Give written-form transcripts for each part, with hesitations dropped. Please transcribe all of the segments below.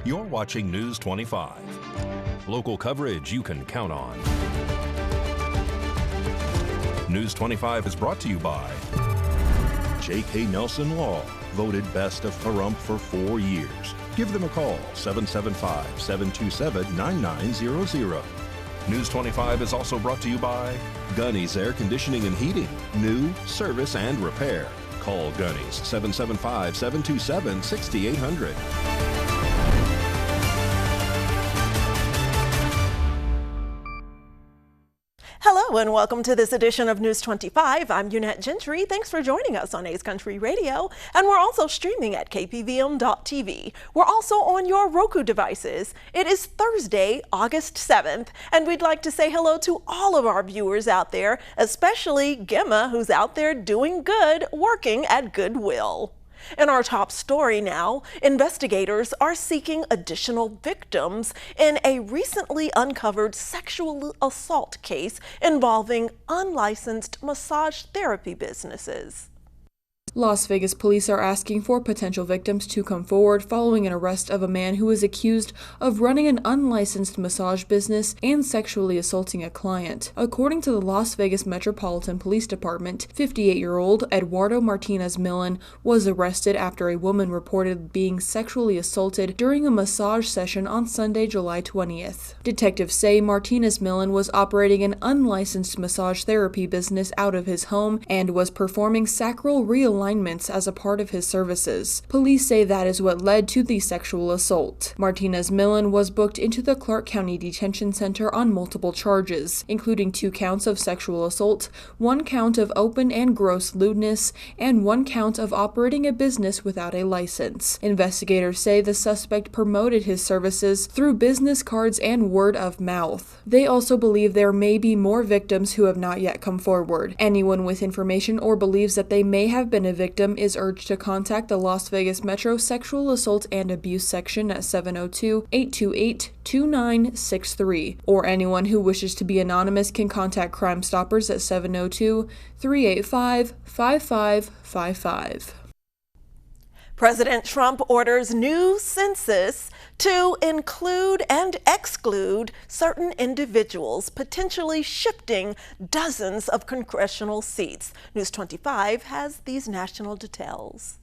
You're watching News 25. Local coverage you can count on. News 25 is brought to you by J.K. Nelson Law, voted best of Pahrump for 4 years. Give them a call, 775-727-9900. News 25 is also brought to you by Gunny's Air Conditioning and Heating, new, service, and repair. Call Gunny's, 775-727-6800. Hello and welcome to this edition of News 25. I'm Unette Gentry. Thanks for joining us on A's Country Radio. And we're also streaming at KPVM.TV. We're also on your Roku devices. It is Thursday, August 7th, and we'd like to say hello to all of our viewers out there, especially Gemma, who's out there doing good, working at Goodwill. In our top story now, investigators are seeking additional victims in a recently uncovered sexual assault case involving unlicensed massage therapy businesses. Las Vegas police are asking for potential victims to come forward following an arrest of a man who is accused of running an unlicensed massage business and sexually assaulting a client. According to the Las Vegas Metropolitan Police Department, 58-year-old Eduardo Martinez Millen was arrested after a woman reported being sexually assaulted during a massage session on Sunday, July 20th. Detectives say Martinez Millen was operating an unlicensed massage therapy business out of his home and was performing sacral realignments as a part of his services. Police say that is what led to the sexual assault. Martinez Millen was booked into the Clark County Detention Center on multiple charges, including 2 counts of sexual assault, 1 count of open and gross lewdness, and 1 count of operating a business without a license. Investigators say the suspect promoted his services through business cards and word of mouth. They also believe there may be more victims who have not yet come forward. Anyone with information or believes that they may have been a victim is urged to contact the Las Vegas Metro Sexual Assault and Abuse Section at 702-828-2963. Or anyone who wishes to be anonymous can contact Crime Stoppers at 702-385-5555. President Trump orders new census to include and exclude certain individuals, potentially shifting dozens of congressional seats. News 25 has these national details.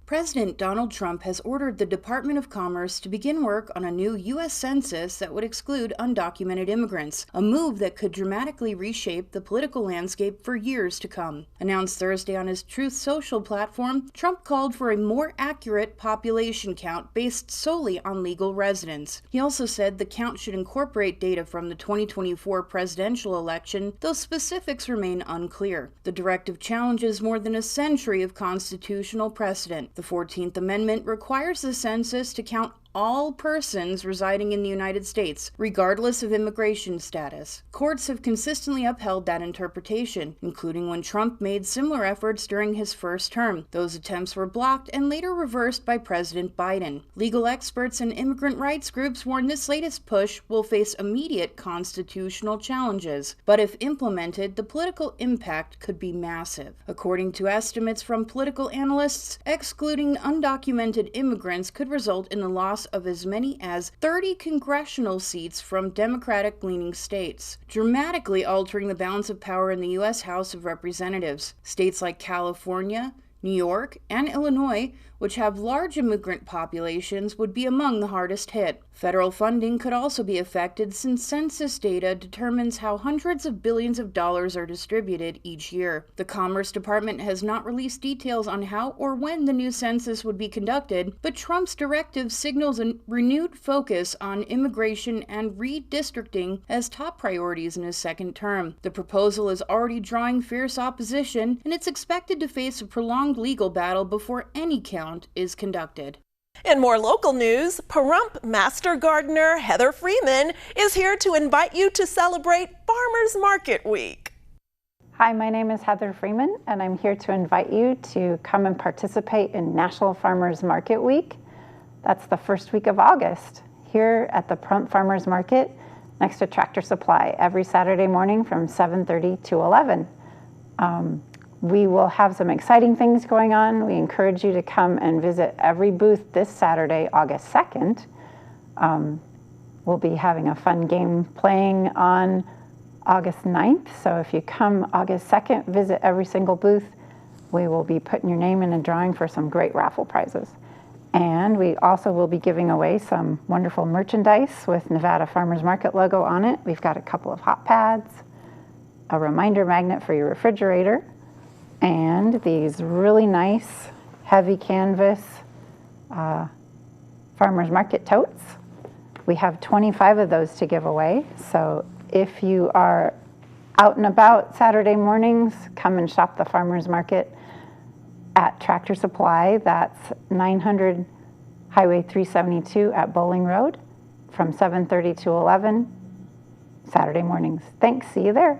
President Donald Trump has ordered the Department of Commerce to begin work on a new U.S. census that would exclude undocumented immigrants, a move that could dramatically reshape the political landscape for years to come. Announced Thursday on his Truth Social platform, Trump called for a more accurate population count based solely on legal residents. He also said the count should incorporate data from the 2024 presidential election, though specifics remain unclear. The directive challenges more than a century of constitutional precedent. The 14th Amendment requires the census to count all persons residing in the United States, regardless of immigration status. Courts have consistently upheld that interpretation, including when Trump made similar efforts during his first term. Those attempts were blocked and later reversed by President Biden. Legal experts and immigrant rights groups warn this latest push will face immediate constitutional challenges, but if implemented, the political impact could be massive. According to estimates from political analysts, excluding undocumented immigrants could result in the loss of as many as 30 congressional seats from Democratic-leaning states, dramatically altering the balance of power in the U.S. House of Representatives. States like California, New York, and Illinois, which have large immigrant populations, would be among the hardest hit. Federal funding could also be affected since census data determines how hundreds of billions of dollars are distributed each year. The Commerce Department has not released details on how or when the new census would be conducted, but Trump's directive signals a renewed focus on immigration and redistricting as top priorities in his second term. The proposal is already drawing fierce opposition, and it's expected to face a prolonged legal battle before any count is conducted. In more local news, Pahrump Master Gardener Heather Freeman is here to invite you to celebrate Farmers Market Week. Hi, my name is Heather Freeman, and I'm here to invite you to come and participate in National Farmers Market Week. That's the first week of August, here at the Pahrump Farmers Market next to Tractor Supply every Saturday morning from 7:30 to 11. We will have some exciting things going on. We encourage you to come and visit every booth this Saturday, August 2nd. We'll be having a fun game playing on August 9th. So if you come August 2nd, visit every single booth. We will be putting your name in a drawing for some great raffle prizes. And we also will be giving away some wonderful merchandise with Nevada Farmers Market logo on it. We've got a couple of hot pads, a reminder magnet for your refrigerator, and these really nice heavy canvas Farmers Market totes. We have 25 of those to give away. So if you are out and about Saturday mornings, come and shop the Farmers Market at Tractor Supply. That's 900 Highway 372 at Bowling Road from 7:30 to 11 Saturday mornings. Thanks, see you there.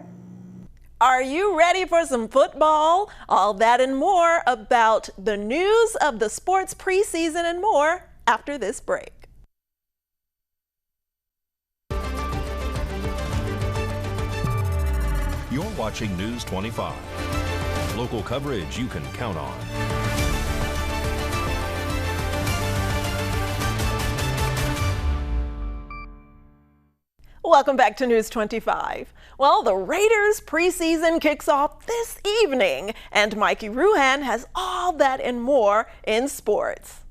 Are you ready for some football? All that and more about the news of the sports preseason and more after this break. You're watching News 25. Local coverage you can count on. Welcome back to News 25. Well, the Raiders preseason kicks off this evening, and Mikey Ruhan has all that and more in sports.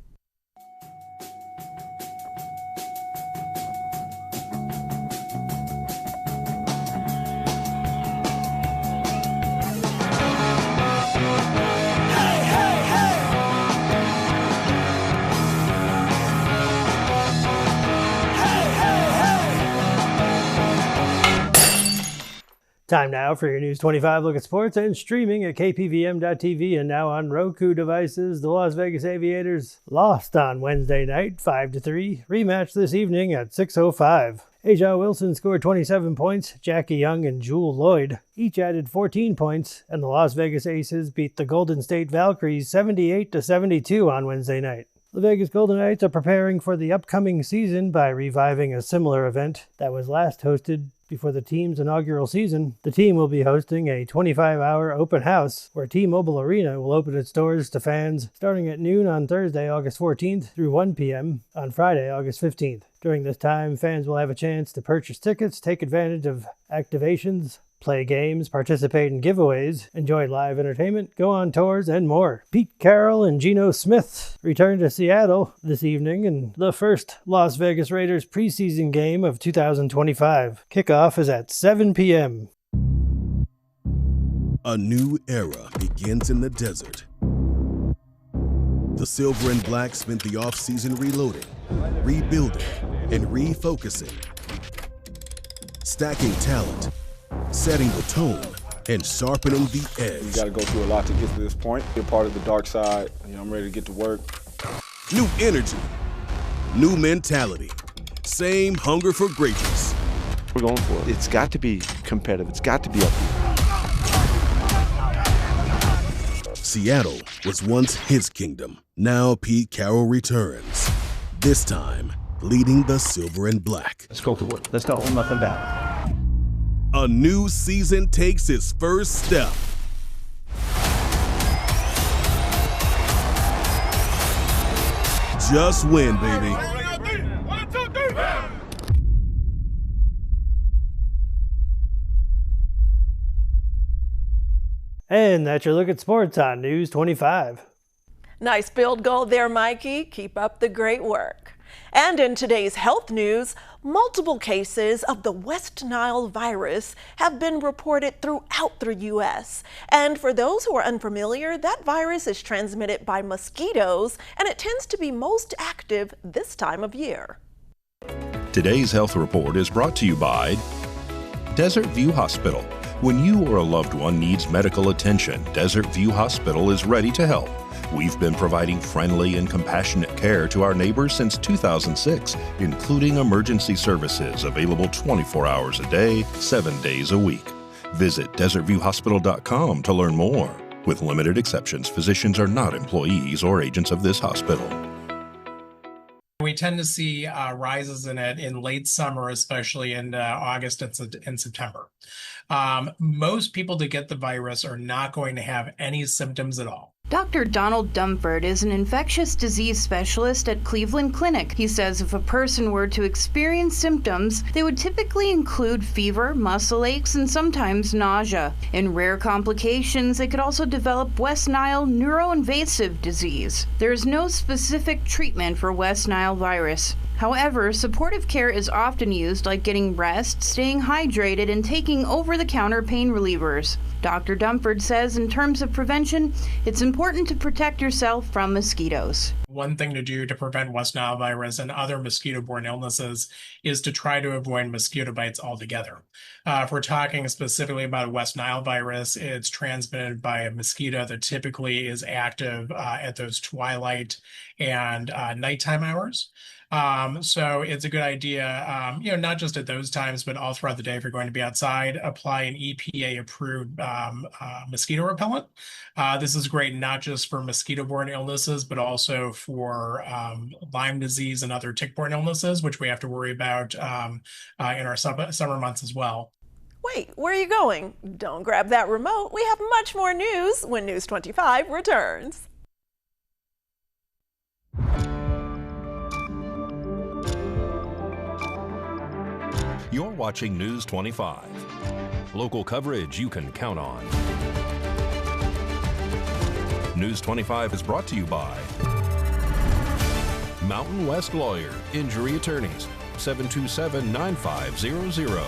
Time now for your News 25 look at sports and streaming at KPVM.TV and now on Roku devices. The Las Vegas Aviators lost on Wednesday night 5-3. Rematch this evening at 6:05. Aja Wilson scored 27 points. Jackie Young and Jewel Lloyd each added 14 points, and the Las Vegas Aces beat the Golden State Valkyries 78-72 on Wednesday night. The Vegas Golden Knights are preparing for the upcoming season by reviving a similar event that was last hosted before the team's inaugural season. The team will be hosting a 25-hour open house where T-Mobile Arena will open its doors to fans starting at noon on Thursday, August 14th through 1 p.m. on Friday, August 15th. During this time, fans will have a chance to purchase tickets, take advantage of activations, play games, participate in giveaways, enjoy live entertainment, go on tours, and more. Pete Carroll and Geno Smith return to Seattle this evening in the first Las Vegas Raiders preseason game of 2025. Kickoff is at 7 p.m. A new era begins in the desert. The Silver and Black spent the offseason reloading, rebuilding, and refocusing. Stacking talent, setting the tone, and sharpening the edge. You got to go through a lot to get to this point. You're part of the dark side. I'm ready to get to work. New energy, new mentality, same hunger for greatness. We're going for it. It's got to be competitive. It's got to be up here. Seattle was once his kingdom. Now Pete Carroll returns. This time, leading the Silver and Black. Let's go for it. Let's not hold nothing back. A new season takes its first step. Just win, baby. And that's your look at sports on News 25. Nice field goal there, Mikey. Keep up the great work. And in today's health news, multiple cases of the West Nile virus have been reported throughout the U.S. And for those who are unfamiliar, that virus is transmitted by mosquitoes, and it tends to be most active this time of year. Today's health report is brought to you by Desert View Hospital. When you or a loved one needs medical attention, Desert View Hospital is ready to help. We've been providing friendly and compassionate care to our neighbors since 2006, including emergency services available 24 hours a day, 7 days a week. Visit desertviewhospital.com to learn more. With limited exceptions, physicians are not employees or agents of this hospital. We tend to see rises in it in late summer, especially in August and September. Most people that get the virus are not going to have any symptoms at all. Dr. Donald Dumford is an infectious disease specialist at Cleveland Clinic. He says if a person were to experience symptoms, they would typically include fever, muscle aches, and sometimes nausea. In rare complications, they could also develop West Nile neuroinvasive disease. There is no specific treatment for West Nile virus. However, supportive care is often used, like getting rest, staying hydrated, and taking over-the-counter pain relievers. Dr. Dumford says in terms of prevention, it's important to protect yourself from mosquitoes. One thing to do to prevent West Nile virus and other mosquito-borne illnesses is to try to avoid mosquito bites altogether. If we're talking specifically about West Nile virus, it's transmitted by a mosquito that typically is active at those twilight and nighttime hours. So it's a good idea, not just at those times, but all throughout the day if you're going to be outside, apply an EPA-approved mosquito repellent. This is great not just for mosquito-borne illnesses, but also for Lyme disease and other tick-borne illnesses, which we have to worry about in our summer months as well. Wait, where are you going? Don't grab that remote. We have much more news when News 25 returns. You're watching News 25. Local coverage you can count on. News 25 is brought to you by Mountain West Lawyer, Injury Attorneys, 727-9500.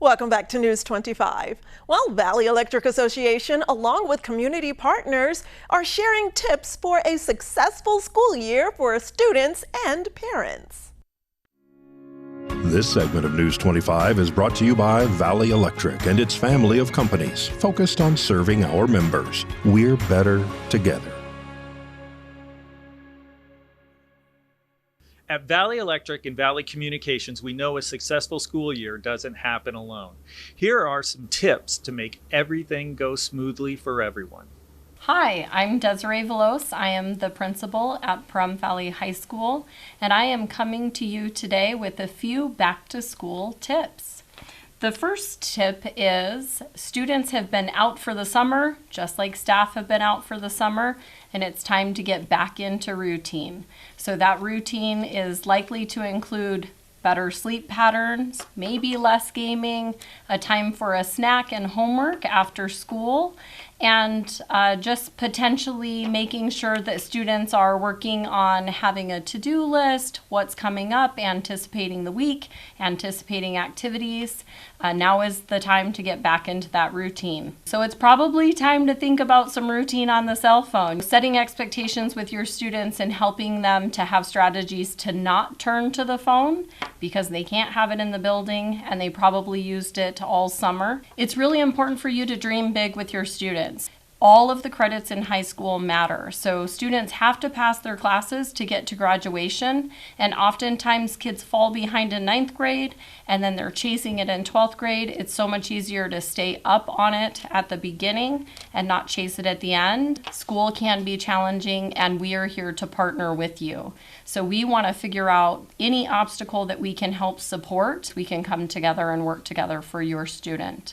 Welcome back to News 25. Well, Valley Electric Association, along with community partners, are sharing tips for a successful school year for students and parents. This segment of News 25 is brought to you by Valley Electric and its family of companies focused on serving our members. We're better together. At Valley Electric and Valley Communications, we know a successful school year doesn't happen alone. Here are some tips to make everything go smoothly for everyone. Hi, I'm Desiree Velos. I am the principal at Pahrump Valley High School, and I am coming to you today with a few back-to-school tips. The first tip is students have been out for the summer, just like staff have been out for the summer, and it's time to get back into routine. So that routine is likely to include better sleep patterns, maybe less gaming, a time for a snack and homework after school, and just potentially making sure that students are working on having a to-do list, what's coming up, anticipating the week, anticipating activities. Now is the time to get back into that routine. So it's probably time to think about some routine on the cell phone. Setting expectations with your students and helping them to have strategies to not turn to the phone because they can't have it in the building and they probably used it all summer. It's really important for you to dream big with your students. All of the credits in high school matter. So students have to pass their classes to get to graduation, and oftentimes kids fall behind in 9th grade and then they're chasing it in 12th grade. It's so much easier to stay up on it at the beginning and not chase it at the end. School can be challenging and we are here to partner with you. So we want to figure out any obstacle that we can help support. We can come together and work together for your student.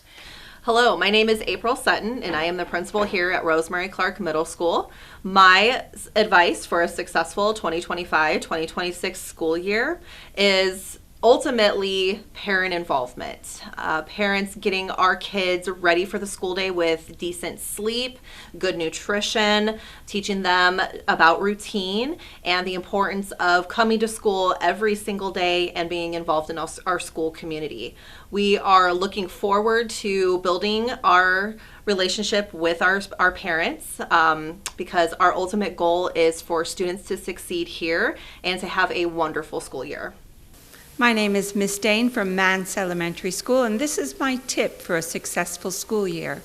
Hello, my name is April Sutton and I am the principal here at Rosemary Clark Middle School. My advice for a successful 2025-2026 school year is ultimately parent involvement. Parents getting our kids ready for the school day with decent sleep, good nutrition, teaching them about routine and the importance of coming to school every single day and being involved in our school community. We are looking forward to building our relationship with our parents because our ultimate goal is for students to succeed here and to have a wonderful school year. My name is Miss Dane from Mance Elementary School, and this is my tip for a successful school year.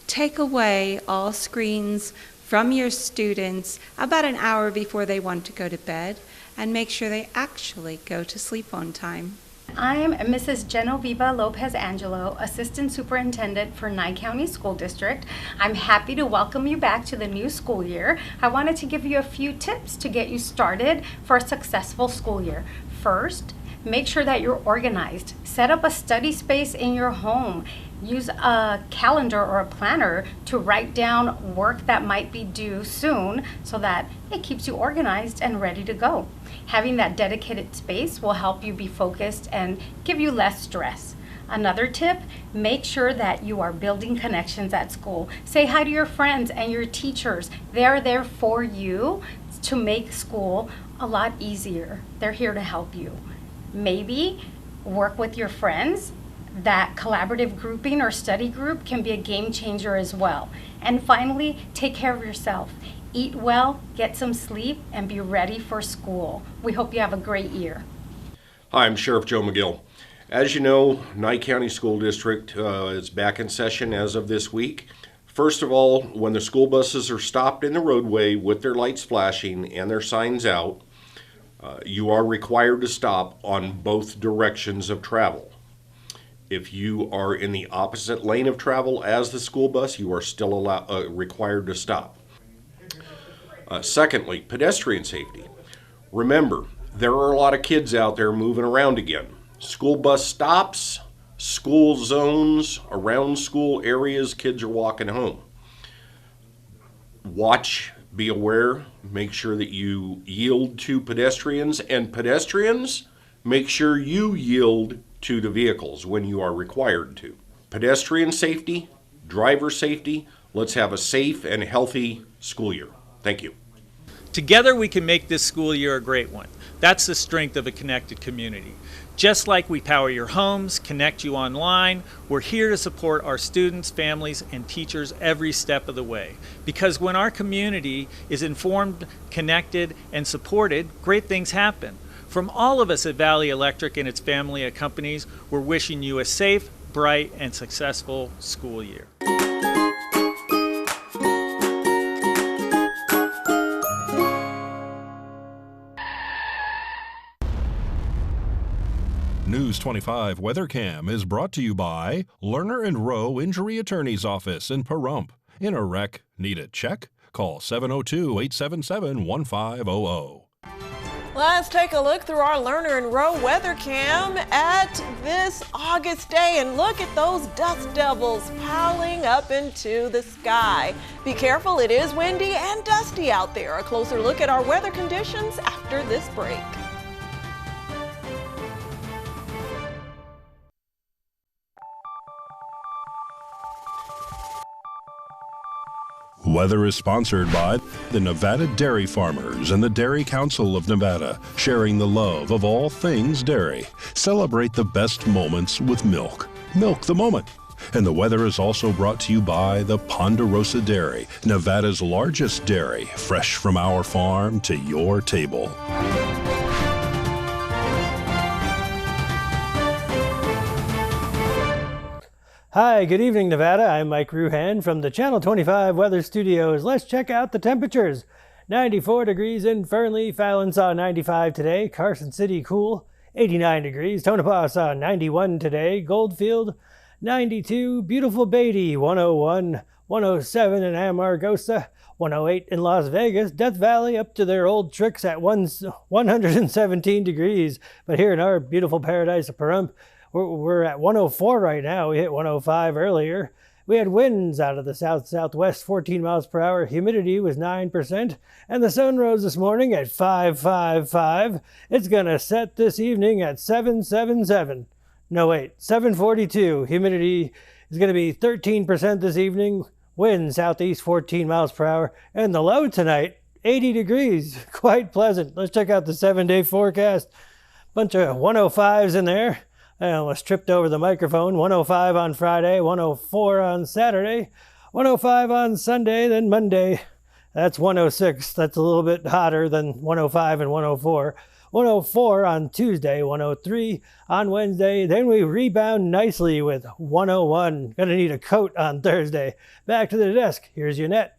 Take away all screens from your students about an hour before they want to go to bed, and make sure they actually go to sleep on time. I'm Mrs. Genoveva Lopez Angelo, Assistant Superintendent for Nye County School District. I'm happy to welcome you back to the new school year. I wanted to give you a few tips to get you started for a successful school year. First, Make sure that you're organized. Set up a study space in your home. Use a calendar or a planner to write down work that might be due soon so that it keeps you organized and ready to go. Having that dedicated space will help you be focused and give you less stress. Another tip, make sure that you are building connections at school. Say hi to your friends and your teachers. They're there for you to make school a lot easier. They're here to help you. Maybe work with your friends. That collaborative grouping or study group can be a game changer as well. And finally, take care of yourself. Eat well, get some sleep, and be ready for school. We hope you have a great year. Hi, I'm Sheriff Joe McGill. As you know, Nye County School District is back in session as of this week. First of all, when the school buses are stopped in the roadway with their lights flashing and their signs out, you are required to stop on both directions of travel. If you are in the opposite lane of travel as the school bus, you are still required to stop. Secondly, pedestrian safety. Remember, there are a lot of kids out there moving around again. School bus stops, school zones, around school areas, kids are walking home. Watch, be aware, make sure that you yield to pedestrians, and pedestrians, make sure you yield to the vehicles when you are required to. Pedestrian safety, driver safety, let's have a safe and healthy school year. Thank you. Together we can make this school year a great one. That's the strength of a connected community. Just like we power your homes, connect you online, we're here to support our students, families, and teachers every step of the way. Because when our community is informed, connected, and supported, great things happen. From all of us at Valley Electric and its family of companies, we're wishing you a safe, bright, and successful school year. News 25 WeatherCam is brought to you by Lerner and Rowe Injury Attorney's Office in Pahrump. In a wreck, need a check? Call 702-877-1500. Let's take a look through our Lerner and Rowe weather cam at this August day, and look at those dust devils piling up into the sky. Be careful, it is windy and dusty out there. A closer look at our weather conditions after this break. Weather is sponsored by the Nevada Dairy Farmers and the Dairy Council of Nevada, sharing the love of all things dairy. Celebrate the best moments with milk. Milk the moment. And the weather is also brought to you by the Ponderosa Dairy, Nevada's largest dairy, fresh from our farm to your table. Hi, good evening, Nevada. I'm Mike Ruhan from the Channel 25 Weather Studios. Let's check out the temperatures. 94 degrees in Fernley. Fallon saw 95 today. Carson City cool. 89 degrees. Tonopah saw 91 today. Goldfield 92. Beautiful Beatty 101. 107 in Amargosa. 108 in Las Vegas. Death Valley up to their old tricks at 117 degrees. But here in our beautiful paradise of Pahrump, we're at 104 right now. We hit 105 earlier. We had winds out of the south-southwest, 14 miles per hour. Humidity was 9%. And the sun rose this morning at 555. It's going to set this evening at 777. No, wait, 742. Humidity is going to be 13% this evening. Wind southeast, 14 miles per hour. And the low tonight, 80 degrees. Quite pleasant. Let's check out the 7-day forecast. Bunch of 105s in there. I almost tripped over the microphone. 105 on Friday, 104 on Saturday, 105 on Sunday, then Monday. That's 106. That's a little bit hotter than 105 and 104. 104 on Tuesday, 103 on Wednesday. Then we rebound nicely with 101. Gonna need a coat on Thursday. Back to the desk. Here's Yunette.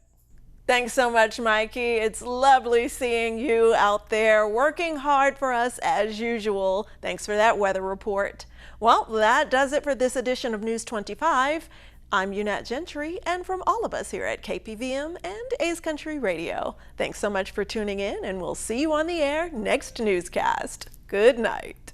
Thanks so much, Mikey. It's lovely seeing you out there working hard for us as usual. Thanks for that weather report. Well, that does it for this edition of News 25. I'm Yunette Gentry, and from all of us here at KPVM and A's Country Radio, thanks so much for tuning in, and we'll see you on the air next newscast. Good night.